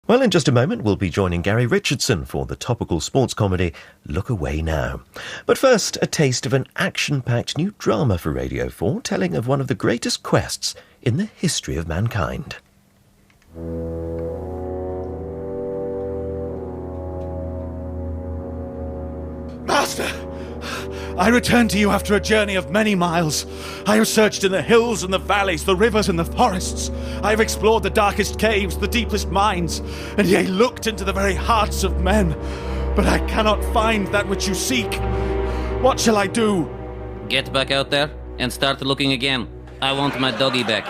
Well, in just a moment, we'll be joining Garry Richardson for the topical sports comedy Look Away Now. But first, a taste of an action-packed new drama for Radio 4, telling of one of the greatest quests in the history of mankind. Master, I return to you after a journey of many miles. I have searched in the hills and the valleys, the rivers and the forests. I have explored the darkest caves, the deepest mines, and yea, looked into the very hearts of men. But I cannot find that which you seek. What shall I do? Get back out there and start looking again. I want my doggy back.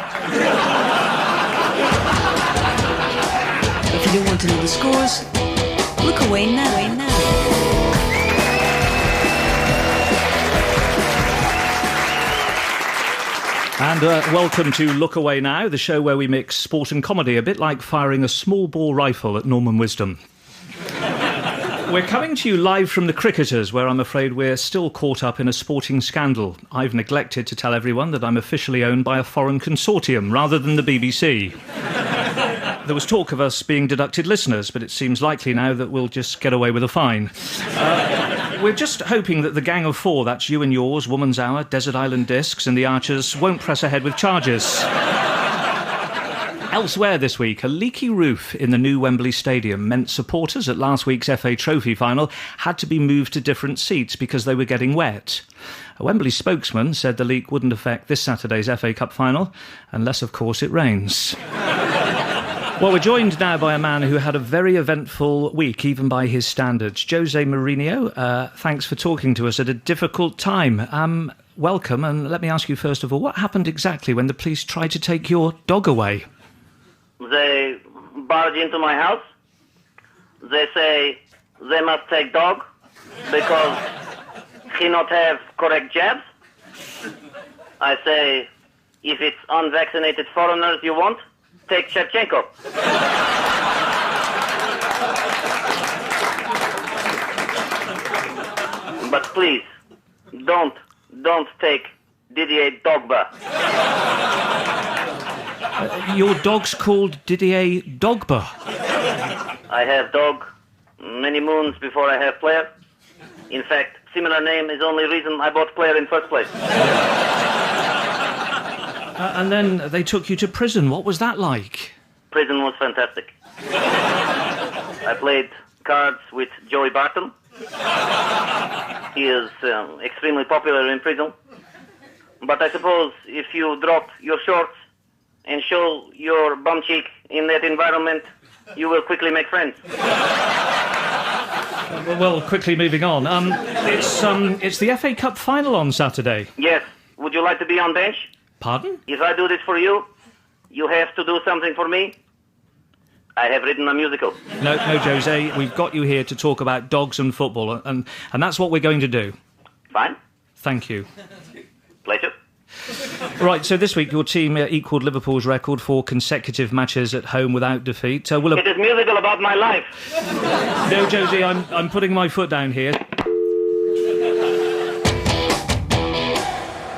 If you don't want to know the scores, look away now. And welcome to Look Away Now, the show where we mix sport and comedy, a bit like firing a small bore rifle at Norman Wisdom. We're coming to you live from the Cricketers, where I'm afraid we're still caught up in a sporting scandal. I've neglected to tell everyone that I'm officially owned by a foreign consortium rather than the BBC. There was talk of us being deducted listeners, but it seems likely now that we'll just get away with a fine. We're just hoping that the Gang of Four, that's you and yours, Woman's Hour, Desert Island Discs and the Archers, won't press ahead with charges. Elsewhere this week, a leaky roof in the new Wembley Stadium meant supporters at last week's FA Trophy final had to be moved to different seats because they were getting wet. A Wembley spokesman said the leak wouldn't affect this Saturday's FA Cup final, unless, of course, it rains. Well, we're joined now by a man who had a very eventful week, even by his standards. Jose Mourinho, thanks for talking to us at a difficult time. Welcome, and let me ask you first of all, what happened exactly when the police tried to take your dog away? They barge into my house. They say they must take dog because he not have correct jabs. I say, if it's unvaccinated foreigners you want, take Shevchenko. But please, don't take Didier Drogba. Your dog's called Didier Drogba. I have dog many moons before I have player. In fact, similar name is only reason I bought player in first place. And then they took you to prison. What was that like? Prison was fantastic. I played cards with Joey Barton. He is extremely popular in prison. But I suppose if you drop your shorts and show your bum cheek in that environment, you will quickly make friends. Well, quickly moving on. It's the FA Cup final on Saturday. Yes. Would you like to be on bench? Pardon? If I do this for you, you have to do something for me. I have written a musical. No, Jose, we've got you here to talk about dogs and football, and that's what we're going to do. Fine. Thank you. Pleasure. Right, so this week your team equalled Liverpool's record for consecutive matches at home without defeat. It is musical about my life. No, Jose, I'm putting my foot down here.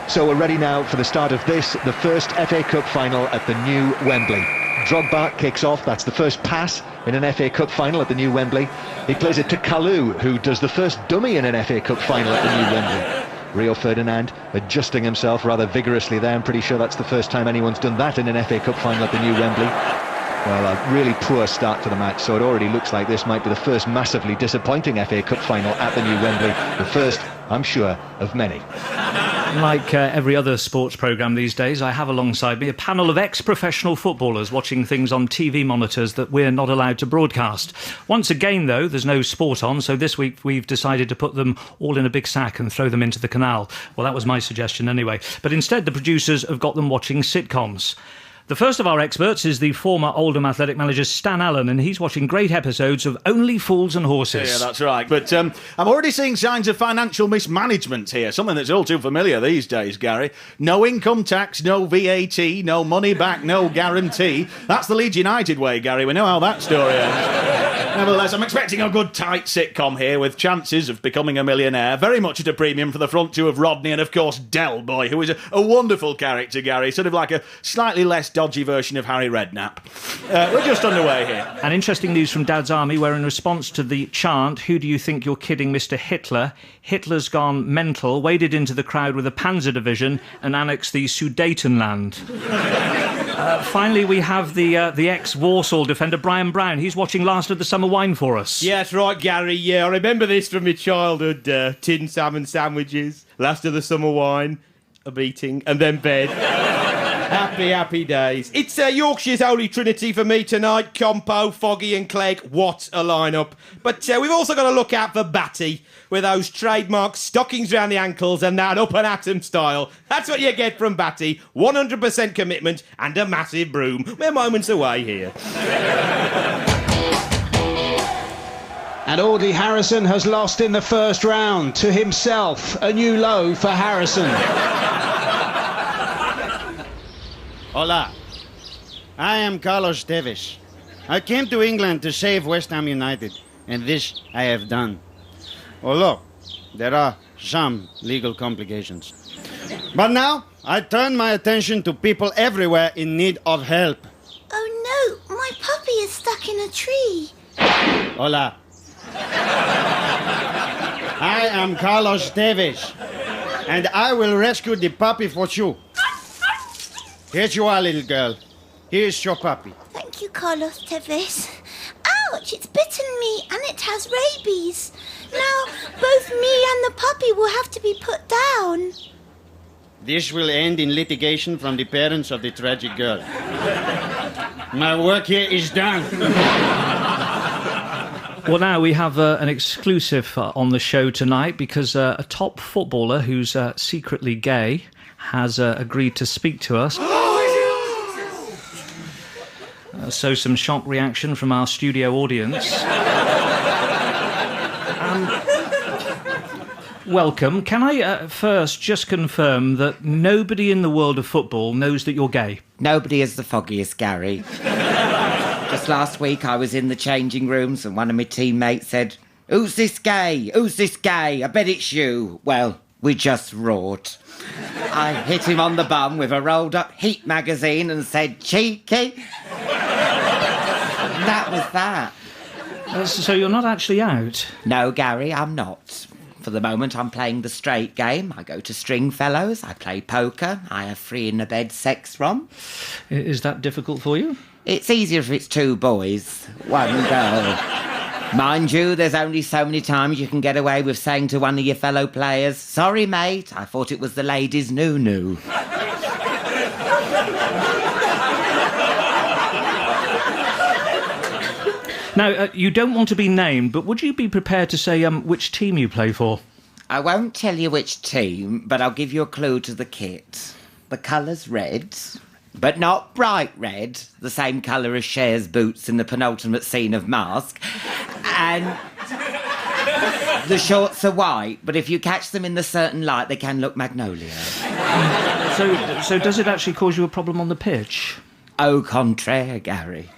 So we're ready now for the start of this, the first FA Cup final at the new Wembley. Drogba kicks off, that's the first pass in an FA Cup final at the new Wembley. He plays it to Kalou, who does the first dummy in an FA Cup final at the new Wembley. Rio Ferdinand adjusting himself rather vigorously there. I'm pretty sure that's the first time anyone's done that in an FA Cup final at the new Wembley. Well, a really poor start to the match, so it already looks like this might be the first massively disappointing FA Cup final at the new Wembley. The first, I'm sure, of many. Like every other sports programme these days, I have alongside me a panel of ex-professional footballers watching things on TV monitors that we're not allowed to broadcast. Once again, though, there's no sport on, so this week we've decided to put them all in a big sack and throw them into the canal. Well, that was my suggestion anyway. But instead, the producers have got them watching sitcoms. The first of our experts is the former Oldham Athletic manager Stan Allen, and he's watching great episodes of Only Fools and Horses. Yeah, that's right. But I'm already seeing signs of financial mismanagement here, something that's all too familiar these days, Gary. No income tax, no VAT, no money back, no guarantee. That's the Leeds United way, Gary. We know how that story ends. Nevertheless, I'm expecting a good tight sitcom here with chances of becoming a millionaire, very much at a premium for the front two of Rodney and, of course, Del Boy, who is a wonderful character, Gary, sort of like a slightly less dodgy version of Harry Redknapp. We're just underway here. And interesting news from Dad's Army, where in response to the chant, "Who do you think you're kidding, Mr. Hitler?" Hitler's gone mental, waded into the crowd with a Panzer Division and annexed the Sudetenland. Finally, we have the ex-Warsaw defender, Brian Brown. He's watching Last of the Summer Wine for us. Yeah, that's right, Gary. Yeah, I remember this from my childhood. Tin salmon sandwiches, Last of the Summer Wine, a beating, and then bed. Happy days. It's Yorkshire's Holy Trinity for me tonight. Compo, Foggy and Clegg. What a lineup. But we've also got to look out for Batty with those trademark stockings round the ankles and that up and atom style. That's what you get from Batty. 100% commitment and a massive broom. We're moments away here. And Audley Harrison has lost in the first round to himself. A new low for Harrison. Hola, I am Carlos Tevez. I came to England to save West Ham United, and this I have done. Although there are some legal complications. But now I turn my attention to people everywhere in need of help. Oh no, my puppy is stuck in a tree. Hola. I am Carlos Tevez, and I will rescue the puppy for you. Here you are, little girl. Here's your puppy. Thank you, Carlos Tevez. Ouch, it's bitten me and it has rabies. Now, both me and the puppy will have to be put down. This will end in litigation from the parents of the tragic girl. My work here is done. Well, now we have an exclusive on the show tonight because a top footballer who's secretly gay has agreed to speak to us. So some shock reaction from our studio audience. Welcome. Can I first just confirm that nobody in the world of football knows that you're gay? Nobody is the foggiest, Gary. Just last week I was in the changing rooms and one of my teammates said, "Who's this gay? Who's this gay? I bet it's you." Well, we just roared. I hit him on the bum with a rolled-up Heat magazine and said, "Cheeky." That was that. So you're not actually out? No, Gary, I'm not. For the moment, I'm playing the straight game. I go to Stringfellows, I play poker, I have free in the bed sex rom. Is that difficult for you? It's easier if it's two boys, one girl. Mind you, there's only so many times you can get away with saying to one of your fellow players, "Sorry, mate, I thought it was the ladies' noo-noo." Now, you don't want to be named, but would you be prepared to say which team you play for? I won't tell you which team, but I'll give you a clue to the kit. The colour's red, but not bright red, the same colour as Cher's boots in the penultimate scene of Mask. And the shorts are white, but if you catch them in the certain light, they can look magnolia. So does it actually cause you a problem on the pitch? Au contraire, Gary.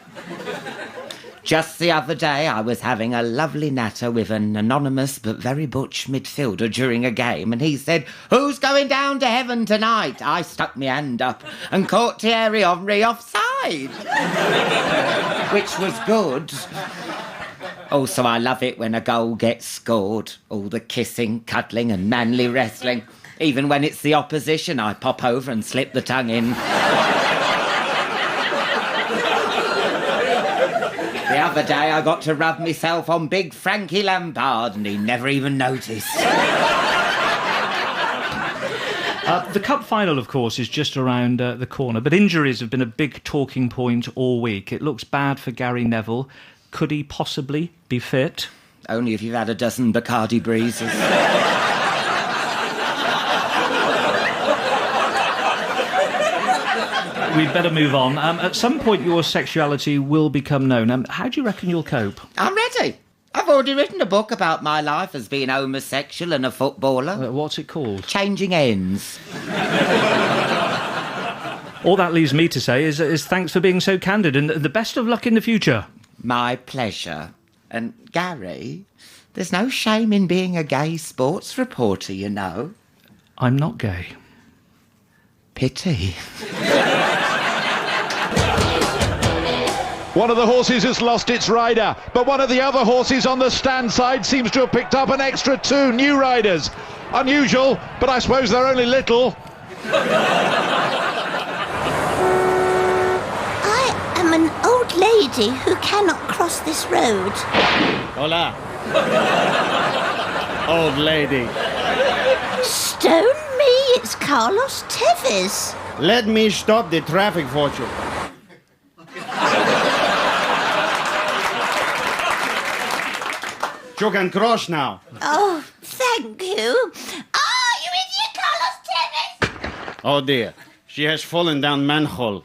Just the other day, I was having a lovely natter with an anonymous but very butch midfielder during a game, and he said, "Who's going down to heaven tonight?" I stuck my hand up and caught Thierry Henry offside, which was good. Also, I love it when a goal gets scored. All the kissing, cuddling and manly wrestling. Even when it's the opposition, I pop over and slip the tongue in. The other day I got to rub myself on big Frankie Lampard and he never even noticed. The cup final, of course, is just around the corner, but injuries have been a big talking point all week. It looks bad for Gary Neville. Could he possibly be fit? Only if you've had a dozen Bacardi breezes. We'd better move on. At some point, your sexuality will become known. How do you reckon you'll cope? I'm ready. I've already written a book about my life as being homosexual and a footballer. What's it called? Changing Ends. All that leaves me to say is thanks for being so candid and the best of luck in the future. My pleasure. And, Gary, there's no shame in being a gay sports reporter, you know. I'm not gay. Pity. One of the horses has lost its rider, but one of the other horses on the stand side seems to have picked up an extra 2 new riders. Unusual, but I suppose they're only little. I am an old lady who cannot cross this road. Hola. Old lady. Stone me, it's Carlos Tevez. Let me stop the traffic for you. You can cross now. Oh, thank you. Oh, you idiot, Carlos Tevez! Oh dear, she has fallen down manhole.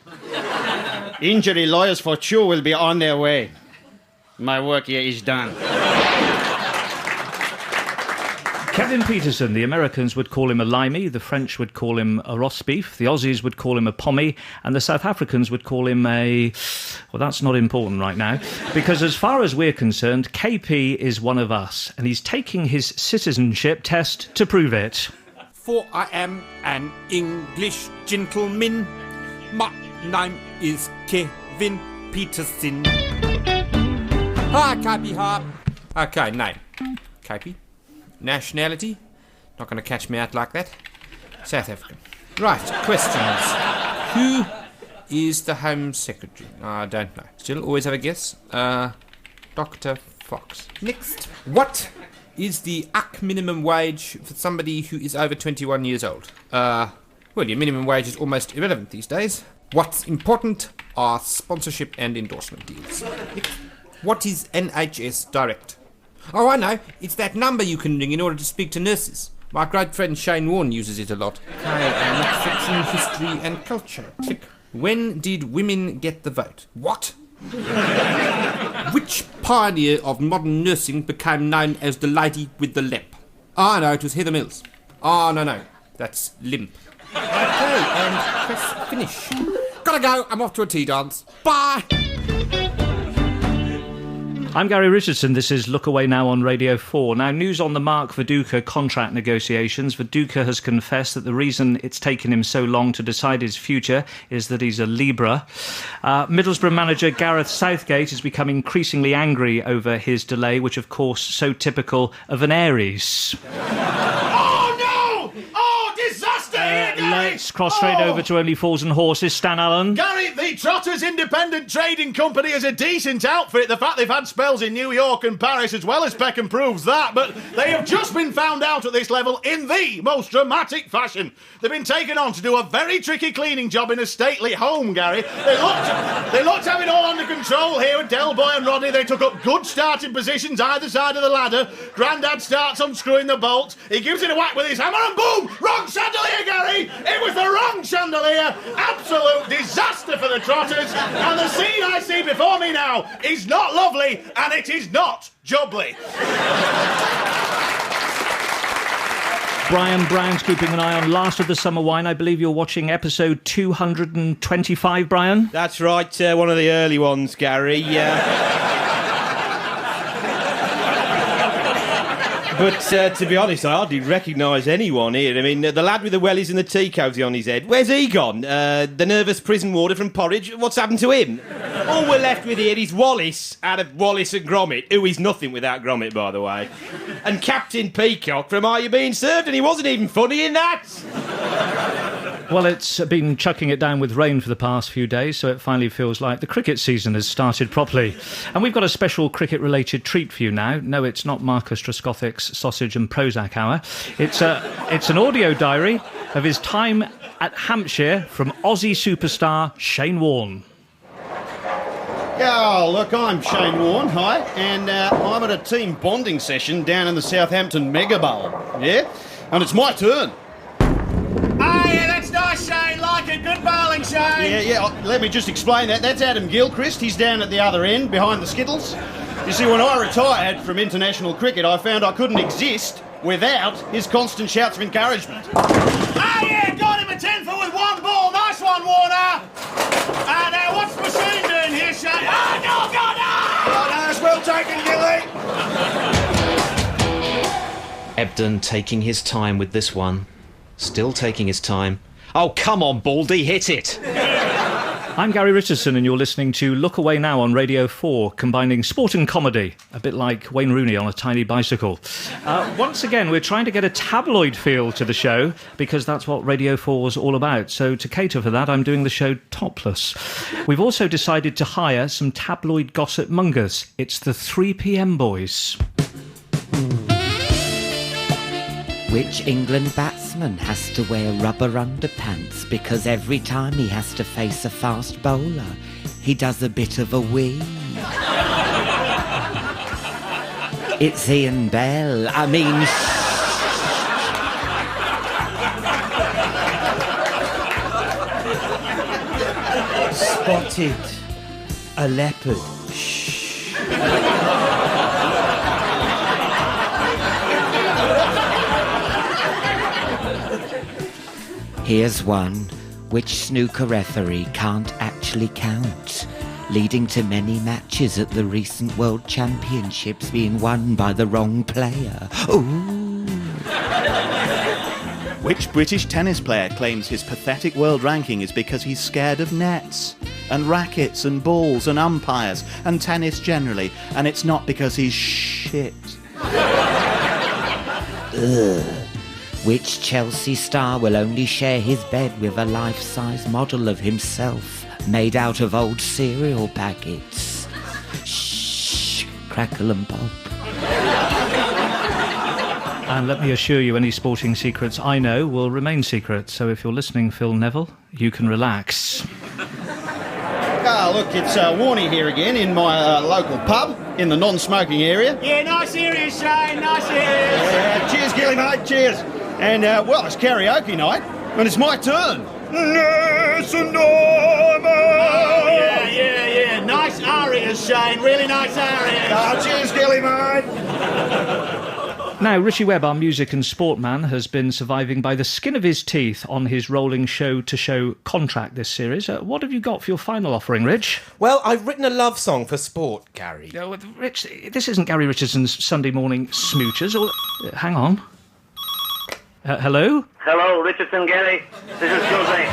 Injury lawyers for you will be on their way. My work here is done. Kevin Peterson, the Americans would call him a limey, the French would call him a roast beef, the Aussies would call him a pommy, and the South Africans would call him a... Well, that's not important right now, because as far as we're concerned, KP is one of us, and he's taking his citizenship test to prove it. For I am an English gentleman. My name is Kevin Peterson. Hi, KP Harp. Okay, name. KP. Nationality? Not going to catch me out like that. South African. Right, questions. Who is the Home Secretary? I don't know. Still always have a guess. Dr. Fox. Next. What is the UC minimum wage for somebody who is over 21 years old? Well, your minimum wage is almost irrelevant these days. What's important are sponsorship and endorsement deals. Next. What is NHS Direct? Oh, I know. It's that number you can ring in order to speak to nurses. My great friend Shane Warne uses it a lot. Okay, next section, history and culture. Click. When did women get the vote? What? Which pioneer of modern nursing became known as the lady with the limp? Oh, no, it was Heather Mills. Oh, no, that's limp. Okay, and press finish. Gotta go, I'm off to a tea dance. Bye! I'm Garry Richardson. This is Look Away Now on Radio 4. Now, news on the Mark Viduka contract negotiations. Viduka has confessed that the reason it's taken him so long to decide his future is that he's a Libra. Middlesbrough manager Gareth Southgate has become increasingly angry over his delay, which, of course, so typical of an Aries. Let's cross straight over to Only Fools and Horses. Stan Allen. Gary, the Trotters Independent Trading Company is a decent outfit. The fact they've had spells in New York and Paris as well as Peckham proves that, but they have just been found out at this level in the most dramatic fashion. They've been taken on to do a very tricky cleaning job in a stately home, Gary. They looked to have it all under control here with Del Boy and Rodney. They took up good starting positions either side of the ladder. Grandad starts unscrewing the bolts. He gives it a whack with his hammer and boom! Wrong chandelier, Gary! It was the wrong chandelier! Absolute disaster for the Trotters. And the scene I see before me now is not lovely and it is not jubbly. Brian Brown's keeping an eye on Last of the Summer Wine. I believe you're watching episode 225, Brian? That's right, one of the early ones, Gary. But to be honest, I hardly recognise anyone here. I mean, the lad with the wellies and the tea cozy on his head, where's he gone? The nervous prison warder from Porridge, what's happened to him? All we're left with here is Wallace out of Wallace and Gromit, who is nothing without Gromit, by the way, and Captain Peacock from Are You Being Served, and he wasn't even funny in that. Well, it's been chucking it down with rain for the past few days, so it finally feels like the cricket season has started properly. And we've got a special cricket-related treat for you now. No, it's not Marcus Trescothick's Sausage and Prozac Hour. It's an audio diary of his time at Hampshire from Aussie superstar Shane Warne. Yeah, look, I'm Shane Warne, hi, and I'm at a team bonding session down in the Southampton Mega Bowl, yeah? And it's my turn. Yeah, that's nice, Shane. Like it. Good bowling, Shane. Yeah. Let me just explain that. That's Adam Gilchrist. He's down at the other end, behind the Skittles. You see, when I retired from international cricket, I found I couldn't exist without his constant shouts of encouragement. Yeah, got him a 10-foot with one ball. Nice one, Warner. And what's the machine doing here, Shane? Oh, no! Oh, no, Well taken, Gilly! Ebden taking his time with this one. Still taking his time. Oh, come on, Baldy, hit it! I'm Garry Richardson, and you're listening to Look Away Now on Radio 4, combining sport and comedy, a bit like Wayne Rooney on a tiny bicycle. Once again, we're trying to get a tabloid feel to the show, because that's what Radio 4 is all about. So to cater for that, I'm doing the show topless. We've also decided to hire some tabloid gossip mongers. It's the 3pm boys. Which England batsman has to wear rubber underpants because every time he has to face a fast bowler, he does a bit of a wee? It's Ian Bell. I mean... Spotted a leopard. Here's one which snooker referee can't actually count, leading to many matches at the recent World Championships being won by the wrong player. Ooh. Which British tennis player claims his pathetic world ranking is because he's scared of nets and rackets and balls and umpires and tennis generally, and it's not because he's shit? Ugh. Which Chelsea star will only share his bed with a life-size model of himself made out of old cereal packets? Shh, crackle and pop. And let me assure you, any sporting secrets I know will remain secret. So if you're listening, Phil Neville, you can relax. Ah, look, it's Warney here again in my local pub in the non-smoking area. Yeah, nice area, Shane, nice area. Cheers, Gilly, mate, cheers. And, well, it's karaoke night, and it's my turn. Yes, Norman! Oh, yeah. Nice arias, Shane, really nice arias. Oh, cheers, Gilly, mate. Now, Richie Webb, our music and sport man, has been surviving by the skin of his teeth on his rolling show-to-show contract this series. What have you got for your final offering, Rich? Well, I've written a love song for sport, Gary. Rich, this isn't Garry Richardson's Sunday morning smoochers. Or, hang on. Hello? Hello, Richardson, Gary. This is Jose.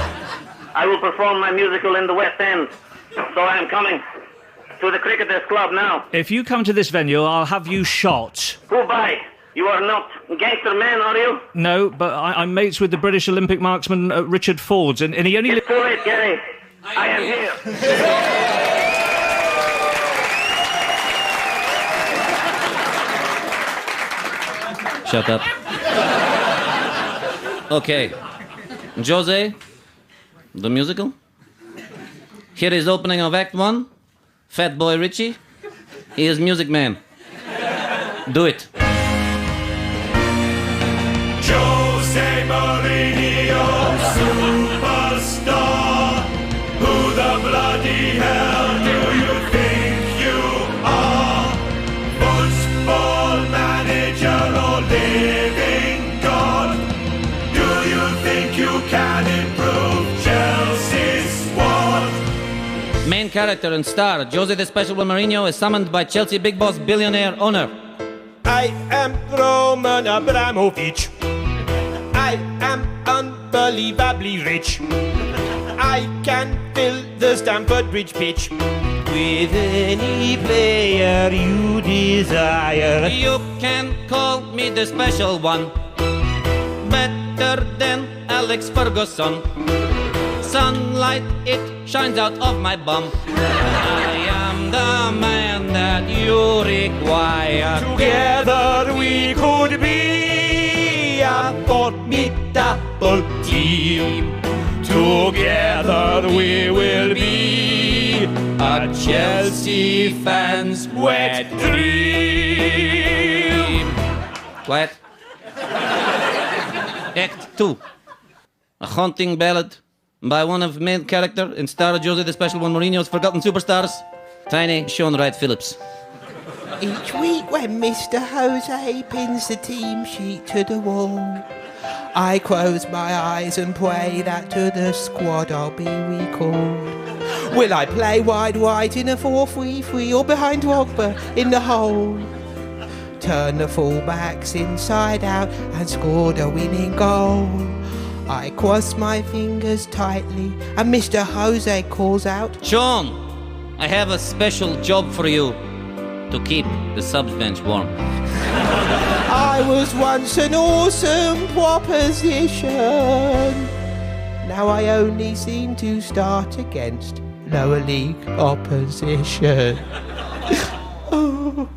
I will perform my musical in the West End, so I am coming to the Cricketers Club now. If you come to this venue, I'll have you shot. Who by? You are not gangster man, are you? No, but I'm mates with the British Olympic marksman Richard Fords, and he only... It's too late, Gary. I am here. Shut up. Okay. Jose, the musical. Here is opening of Act 1. Fat Boy Richie. He is music man. Do it. Jose Mourinho, superstar. Who the bloody hell do you think you are? Football manager or living god? Do you think you can improve Chelsea's squad? Main character and star, Jose the Special One Mourinho, is summoned by Chelsea big boss billionaire owner. I am Roman Abramovich. I am unbelievably rich. I can fill the Stamford Bridge pitch with any player you desire. You can call me the special one, better than Alex Ferguson. Sunlight, it shines out of my bum. I am the man that you require. Together we could be a formidable team. Together we will be a Chelsea fan's wet dream. Quiet. Act 2. A haunting ballad by one of main character and star Jose the Special One Mourinho's forgotten superstars, Tiny Sean Wright Phillips. Each week when Mr. Jose pins the team sheet to the wall, I close my eyes and pray that to the squad I'll be recalled. Will I play wide in a 4-3-3 or behind Drogba in the hole? Turn the fullbacks inside out and score the winning goal. I cross my fingers tightly and Mr. Jose calls out, Sean, I have a special job for you. To keep the subs bench warm. I was once an awesome proposition. Now I only seem to start against lower league opposition. Oh.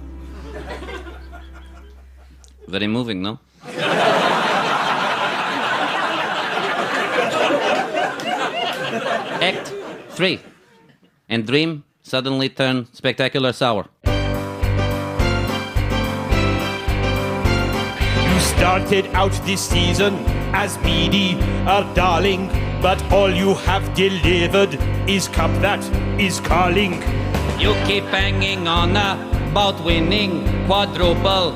Very moving, no? Act 3. And dream suddenly turn spectacular sour. Started out this season as Beady, our darling, but all you have delivered is cup that is calling. You keep hanging on about winning quadruple.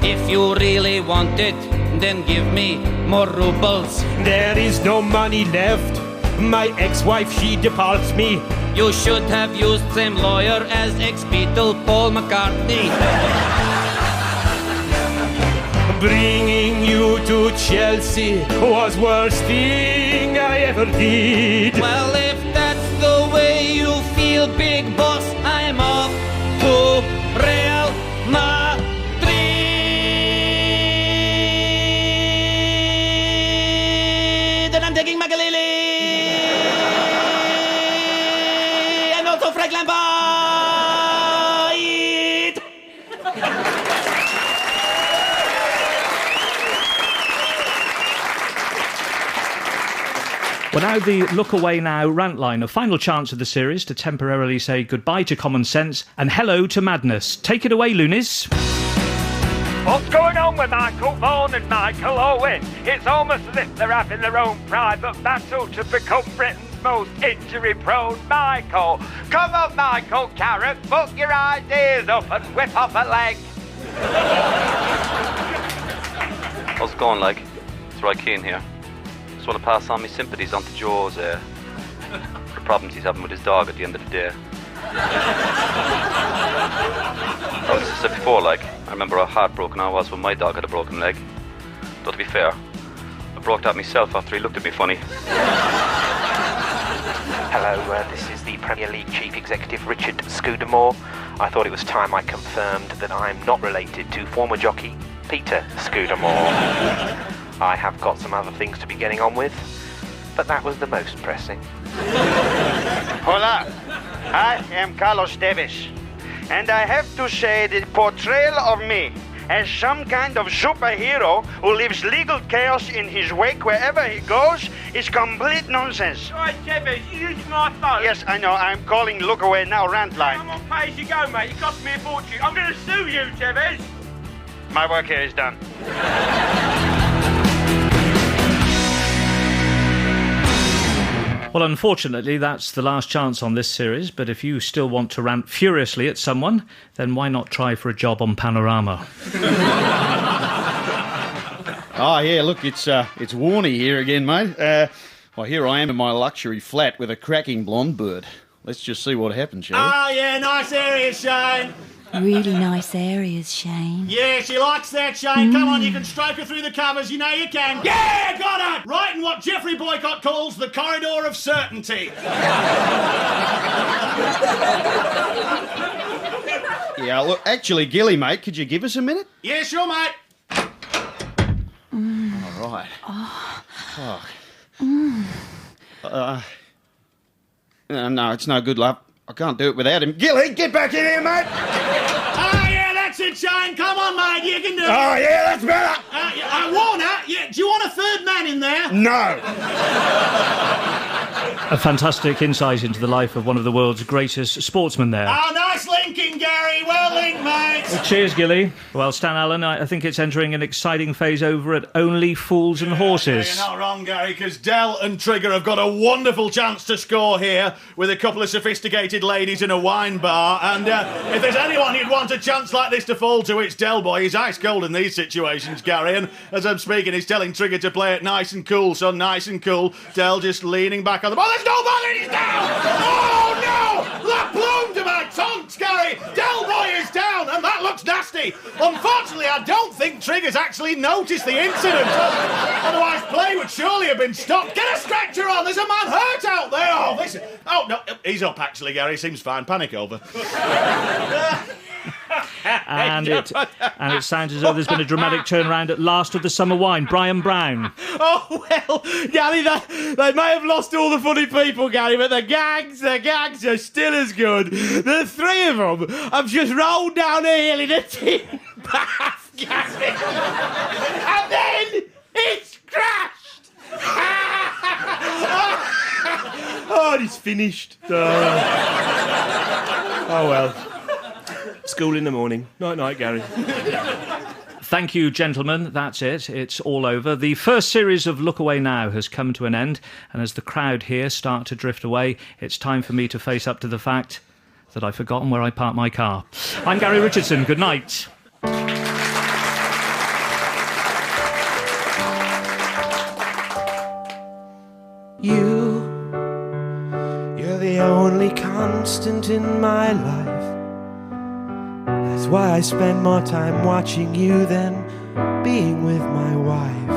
If you really want it, then give me more rubles. There is no money left. My ex-wife, she departs me. You should have used same lawyer as ex-Beatle Paul McCartney. Bringing you to Chelsea was worst thing I ever did. Well, if that's the way you feel, big boss, I'm off to Real Madrid. And I'm taking Magalili and also Frank Lampard. Well, now the Look Away Now rant line, a final chance of the series to temporarily say goodbye to common sense and hello to madness. Take it away, Loonies. What's going on with Michael Vaughan and Michael Owen? It's almost as if they're having their own private battle to become Britain's most injury-prone Michael. Come on, Michael Carrot, book your ideas up and whip off a leg. How's it going, like? It's Roy Keane here. Just want to pass on my sympathies onto Joe the problems he's having with his dog at the end of the day. As I said before, like, I remember how heartbroken I was when my dog had a broken leg. Though to be fair, I broke that myself after he looked at me funny. Hello, this is the Premier League Chief Executive Richard Scudamore. I thought it was time I confirmed that I'm not related to former jockey Peter Scudamore. I have got some other things to be getting on with, but that was the most pressing. Hola, I am Carlos Tevez, and I have to say the portrayal of me as some kind of superhero who leaves legal chaos in his wake wherever he goes is complete nonsense. Right, Tevez, you using my phone? Yes, I know, I'm calling Look Away Now rant line. I'm on pay as you go, mate. It cost me a fortune. I'm going to sue you, Tevez. My work here is done. Well, unfortunately, that's the last chance on this series, but if you still want to rant furiously at someone, then why not try for a job on Panorama? Oh, yeah, look, it's Warney here again, mate. Well, here I am in my luxury flat with a cracking blonde bird. Let's just see what happens, shall we? Oh, yeah, nice area, Shane. Really nice areas, Shane. Yeah, she likes that, Shane. Come on, you can stroke her through the covers. You know you can. Yeah, got her! Right in what Geoffrey Boycott calls the corridor of certainty. Yeah, look, actually, Gilly, mate, could you give us a minute? Yeah, sure, mate. All right. No, it's no good, love. I can't do it without him. Gilly, get back in here, mate! Oh, yeah, that's it, Shane. Come on, mate, you can do it. Oh, yeah, that's better. Warner, yeah, do you want a third man in there? No. A fantastic insight into the life of one of the world's greatest sportsmen there. Oh, nice linking, Gary. Well linked, mate. Well, cheers, Gilly. Well, Stan Allen, I think it's entering an exciting phase over at Only Fools and Horses. You're not wrong, Gary, because Dell and Trigger have got a wonderful chance to score here with a couple of sophisticated ladies in a wine bar. And if there's anyone you'd want a chance like this to fall to, it's Dell Boy. He's ice cold in these situations, Gary. And as I'm speaking, he's telling Trigger to play it nice and cool, son, nice and cool. Dell just leaning back on the ball. there's nobody, he's down! Oh, no! That plume to my tongue, Garry! Del Boy is down, and that looks nasty. Unfortunately, I don't think Trigger's actually noticed the incident. Otherwise, play would surely have been stopped. Get a stretcher on, there's a man hurt out there. Oh, no, he's up, actually, Garry. Seems fine. Panic over. And it sounds as though there's been a dramatic turnaround at last of the summer wine. Brian Brown. Oh, well, Garry, they may have lost all the funny people, Garry, but the gags are still as good. The three of them have just rolled down a hill in a tin bath, Garry. And then it's crashed. Oh, and it's finished. Oh, well. School in the morning. Night-night, Garry. Thank you, gentlemen. That's it. It's all over. The first series of Look Away Now has come to an end, and as the crowd here start to drift away, it's time for me to face up to the fact that I've forgotten where I parked my car. I'm Garry Richardson. Good night. You're the only constant in my life. That's why I spend more time watching you than being with my wife.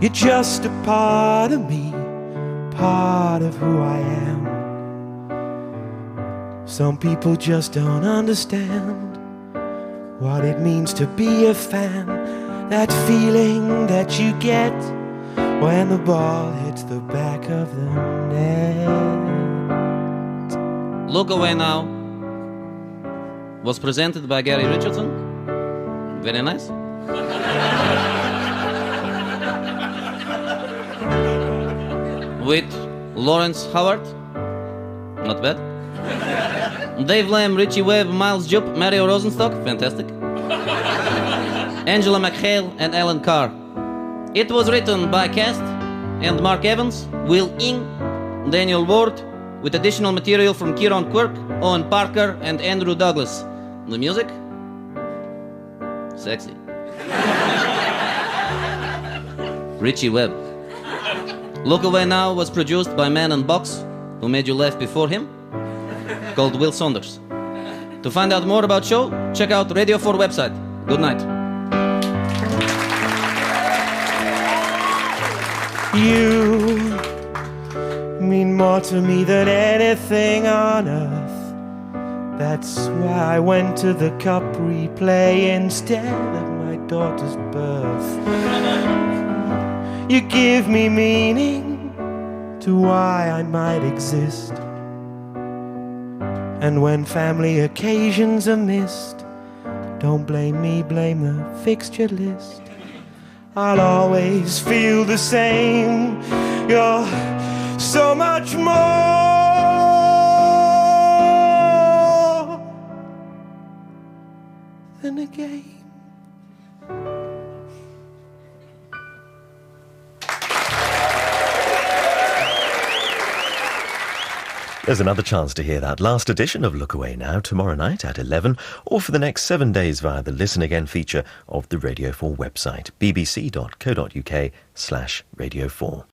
You're just a part of me, part of who I am. Some people just don't understand what it means to be a fan. That feeling that you get when the ball hits the back of the net. Look Away Now was presented by Garry Richardson. Very nice. With Lawrence Howard. Not bad. Dave Lamb, Richie Webb, Miles Jupp, Mario Rosenstock. Fantastic. Angela McHale and Alan Carr. It was written by Cast and Mark Evans, Will Ing, Daniel Ward, with additional material from Kieran Quirk, Owen Parker, and Andrew Douglas. The music? Sexy. Richie Webb. Look Away Now was produced by Man and Box, who made you laugh before him, called Will Saunders. To find out more about show, check out Radio 4 website. Good night. You mean more to me than anything on earth. That's why I went to the Cup replay instead of my daughter's birth. You give me meaning to why I might exist. And when family occasions are missed, don't blame me, blame the fixture list. I'll always feel the same. You're so much more than a game. There's another chance to hear that last edition of Look Away Now tomorrow night at 11, or for the next 7 days via the Listen Again feature of the Radio 4 website, bbc.co.uk/Radio 4.